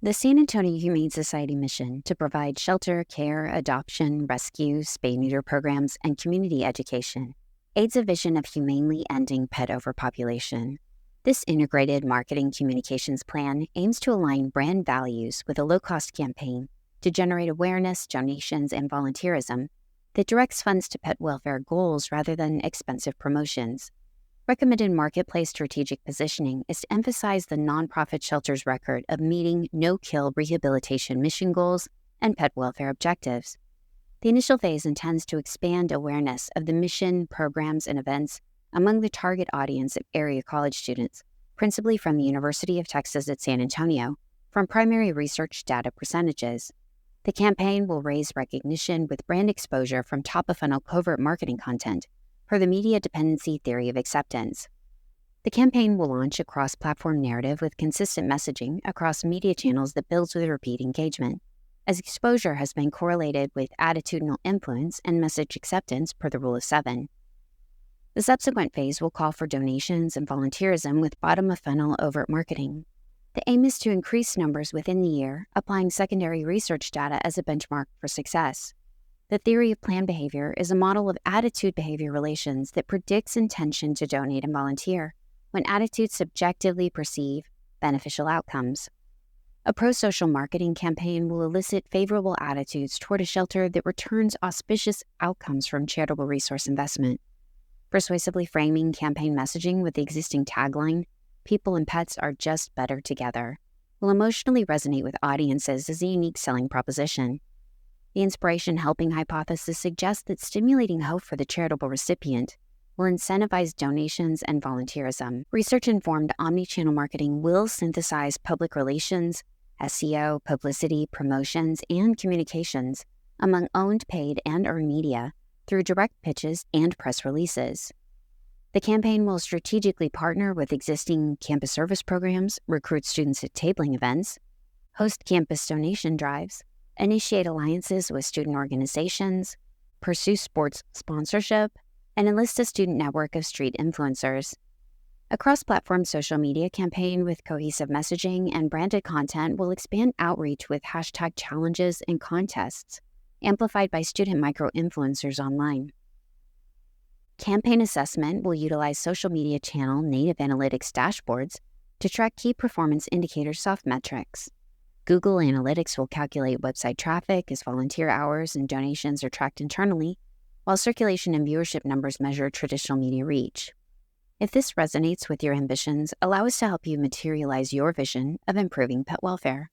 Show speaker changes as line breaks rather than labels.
The San Antonio Humane Society mission to provide shelter, care, adoption, rescue, spay-neuter programs, and community education aids a vision of humanely ending pet overpopulation. This integrated marketing communications plan aims to align brand values with a low-cost campaign to generate awareness, donations, and volunteerism that directs funds to pet welfare goals rather than expensive promotions. Recommended marketplace strategic positioning is to emphasize the nonprofit shelter's record of meeting no-kill rehabilitation mission goals and pet welfare objectives. The initial phase intends to expand awareness of the mission, programs, and events among the target audience of area college students, principally from the University of Texas at San Antonio, from primary research data percentages. The campaign will raise recognition with brand exposure from top-of-funnel covert marketing content per the media dependency theory of acceptance. The campaign will launch a cross-platform narrative with consistent messaging across media channels that builds with repeat engagement, as exposure has been correlated with attitudinal influence and message acceptance per the Rule of 7. The subsequent phase will call for donations and volunteerism with bottom-of-funnel overt marketing. The aim is to increase numbers within the year, applying secondary research data as a benchmark for success. The theory of planned behavior is a model of attitude-behavior relations that predicts intention to donate and volunteer when attitudes subjectively perceive beneficial outcomes. A pro-social marketing campaign will elicit favorable attitudes toward a shelter that returns auspicious outcomes from charitable resource investment. Persuasively framing campaign messaging with the existing tagline, "People and pets are just better together," will emotionally resonate with audiences as a unique selling proposition. The inspiration helping hypothesis suggests that stimulating hope for the charitable recipient will incentivize donations and volunteerism. Research-informed omnichannel marketing will synthesize public relations, SEO, publicity, promotions, and communications among owned, paid, and earned media through direct pitches and press releases. The campaign will strategically partner with existing campus service programs, recruit students at tabling events, host campus donation drives, initiate alliances with student organizations, pursue sports sponsorship, and enlist a student network of street influencers. A cross-platform social media campaign with cohesive messaging and branded content will expand outreach with hashtag challenges and contests, amplified by student micro-influencers online. Campaign assessment will utilize social media channel native analytics dashboards to track key performance indicator soft metrics. Google Analytics will calculate website traffic as volunteer hours and donations are tracked internally, while circulation and viewership numbers measure traditional media reach. If this resonates with your ambitions, allow us to help you materialize your vision of improving pet welfare.